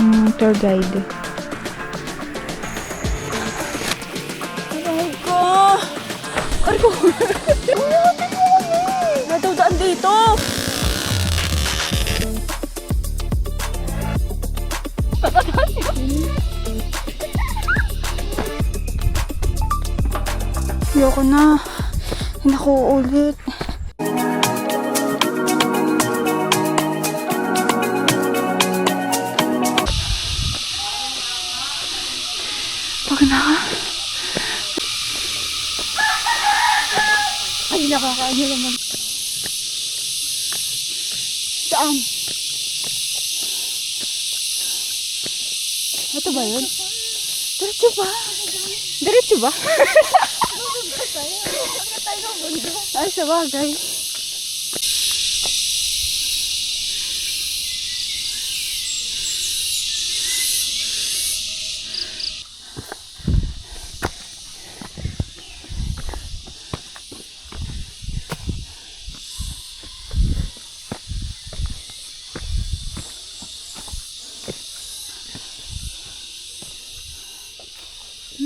Tour guide. Aray ko! Aray ko! Nadawdaan dito! Ayoko na. Hindi ako uulit. Pag na. Ay, nakakaano naman. Saan? Ito ba yun? Diretso ba? Diretso ba? Ay, sa bagay.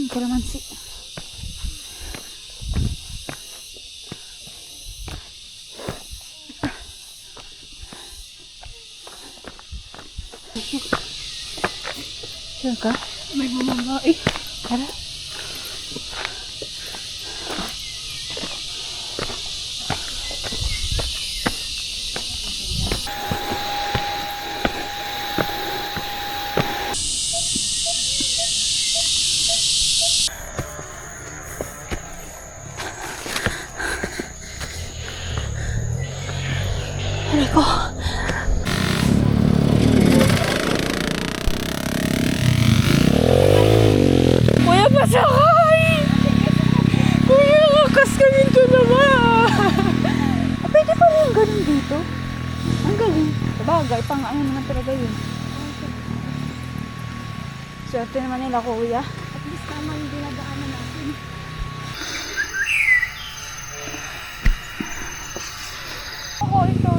Kalamansi. Sure ka? May bumaba eh. Tara. Aray ko. Kuya, pasakay! Kuya, kakas kami ito naman! Pwede pa rin ganun dito? Ang galing. Sabagay, pang ano naman talaga yun. Swerte naman nila, kuya. At least naman yung dinadaanan natin. Ako, ito.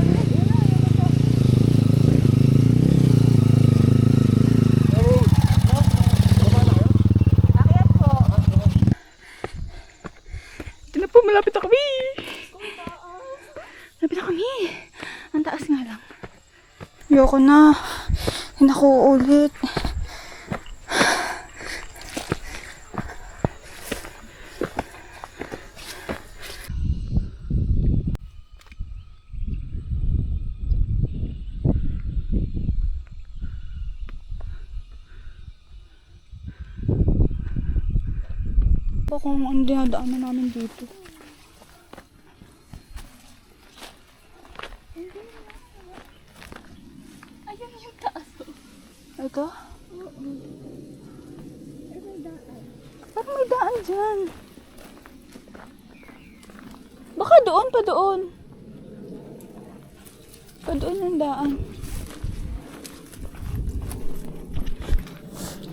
Malapit na kami. Malapit na kami. Ang taas nga lang. Ayoko na. Hindi ako uulit. Baka kung ano dinadaanan namin dito. Ayun yung taas. Ito? Oo. Ay, may daan. Parang may daan dyan. Baka doon, pa doon. Pa doon yung daan.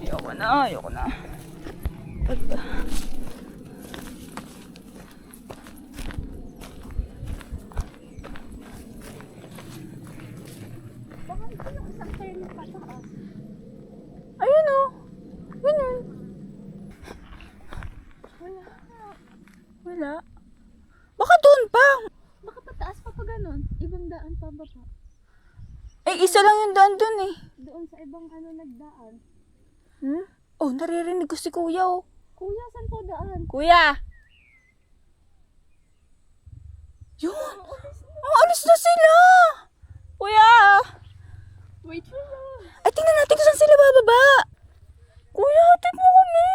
Ayoko na, ayoko na. Pagka. Baka ito yung isang turn na pataas. Ayun o. Ganun. Wala. Wala. Baka doon pa. Baka pataas pa ganun. Ibang daan pa ba pa? Eh, isa lang yung daan doon eh. Doon sa ibang nagdaan. Hmm? Oh, naririnig ko si kuya oh. Kuya, saan po daan? Kuya! Yun! Oh, alis na sila! Kuya! Wait for us. Ay, tingnan natin kung saan sila bababa. Kuya, hatid mo kami.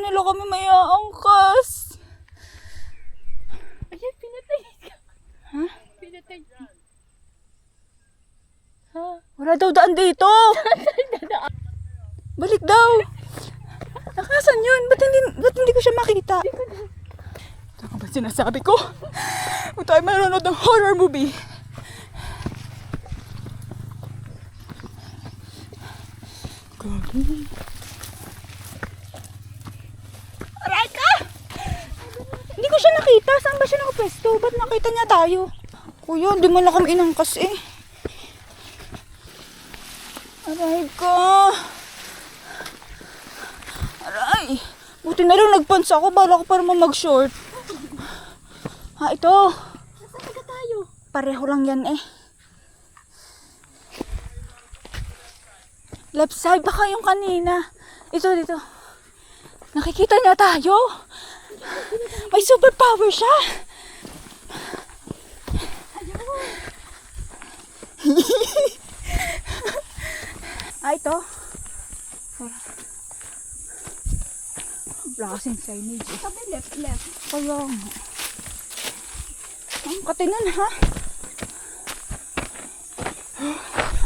Nila kami may aangkas. Ayan, pinatay ka. Ha? Pinatay ka. Ha? Wala daw daan dito. Balik daw. Nakasan yun? Ba't hindi ko siya makita? Ano ba sinasabi ko? Kung tayo manonood ng horror movie. Aray ka! Hindi ko siya nakita. Saan ba siya nakapwesto? Ba't nakita niya tayo? Kuya, di mo na kami inangkas eh. Aray ko. Aray. Buti na lang nagpants ako. Bala ko pa naman mag-short. Ha, ito. Nasaan na tayo? Pareho lang yan eh. Left side, baka yung kanina. Ito, dito. Nakikita niya tayo. May superpower siya. Ito. Wala kasing signage eh. Sabi left. Kaya nga. Ang katinan ha?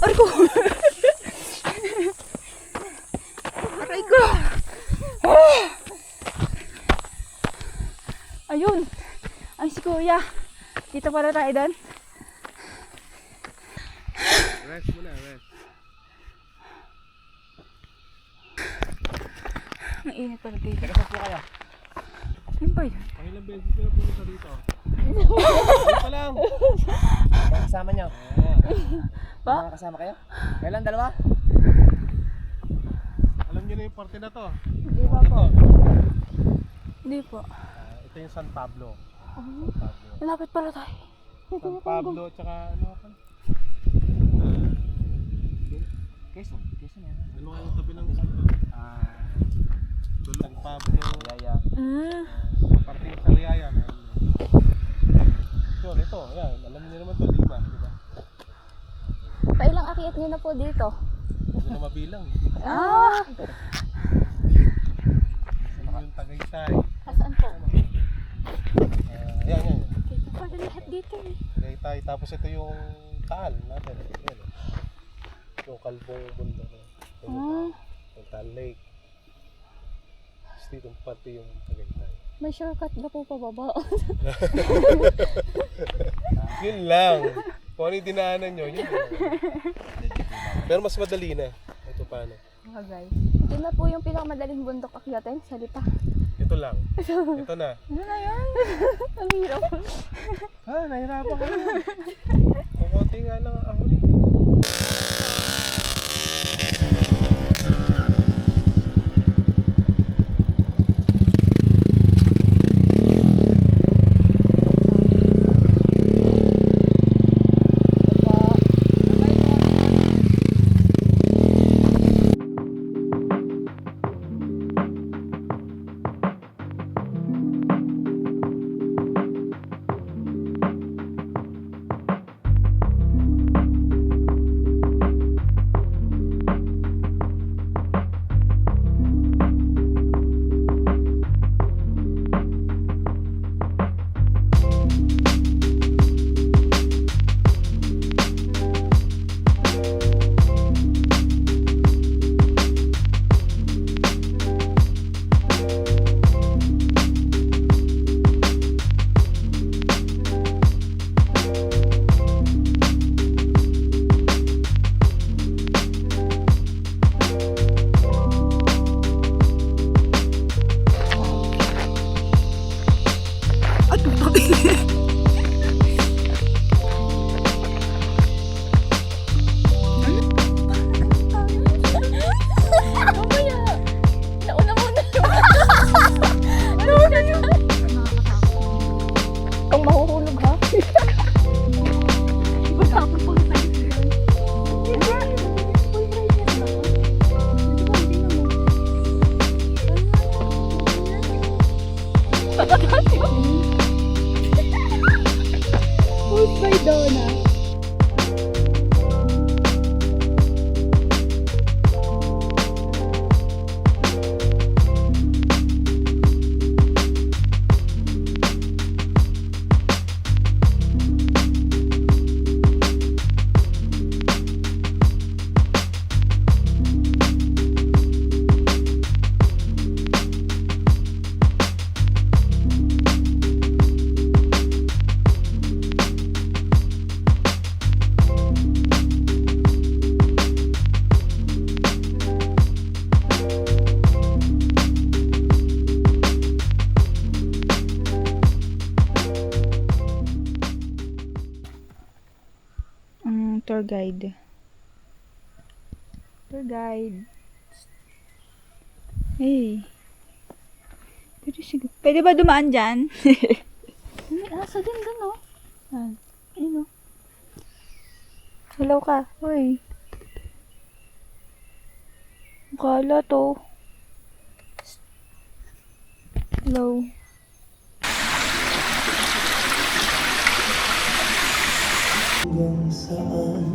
Aray ko! Aray ko! Ayun! Ay si Kuya. Dito pala tayo doon. Rest muna, rest. Ang init pala dito. Teka, saan po kayo? Ano ba yun? Pangilang beses ko na pumunta dito. Dito pa lang. Mga kasama nyo? Ba? Mga kasama kayo? Kailan dalawa? Alam niyo na yung parte na to. Hindi pa po. Hindi po. Ito yung San Pablo. Oh, San Pablo. malapit pala tayo. San Pablo, tsaka ano ka? Quezon. Quezon yan. Ano nga yung tabi ng San Pablo? San Pablo. Yaya. Parte yung Sariaya. So, ito, yan. Alam niyo naman to, Lima, di ba? Pailang akyat niyo na po dito? Hindi na mabilang. Ah! Yan yung Tagaytay. Saan po? Yan. Dito pala lahat dito eh. Tagaytay. Tapos ito yung Taal natin. Yan. Yung Kalbong Bundok. Ah. Yung Taal Lake. Tapos dito pati yung Tagaytay. May shortcut na po pababa. Yun lang. Kung ano yung dinaanan nyo, yun lang. Pero mas madali na. Ito paano? Okay. Ito na po yung pinakamadaling bundok akyatin sa Lipa. Ito lang. Ito na. Ano na yan? Ang hirap. Nahirapan ka na. Kukunti nga lang ako ni. Mamaya! Nauna muna yung... Kung mahuhulog ha? Matapos po sa Who's by Donna? Tour guide. Tour guide. Hey. Pwede ba dumaan dyan? May aso din dun, oh. Ah, Ayun, oh. Hello ka. Uy. Kala to. Hello. Hanggang saan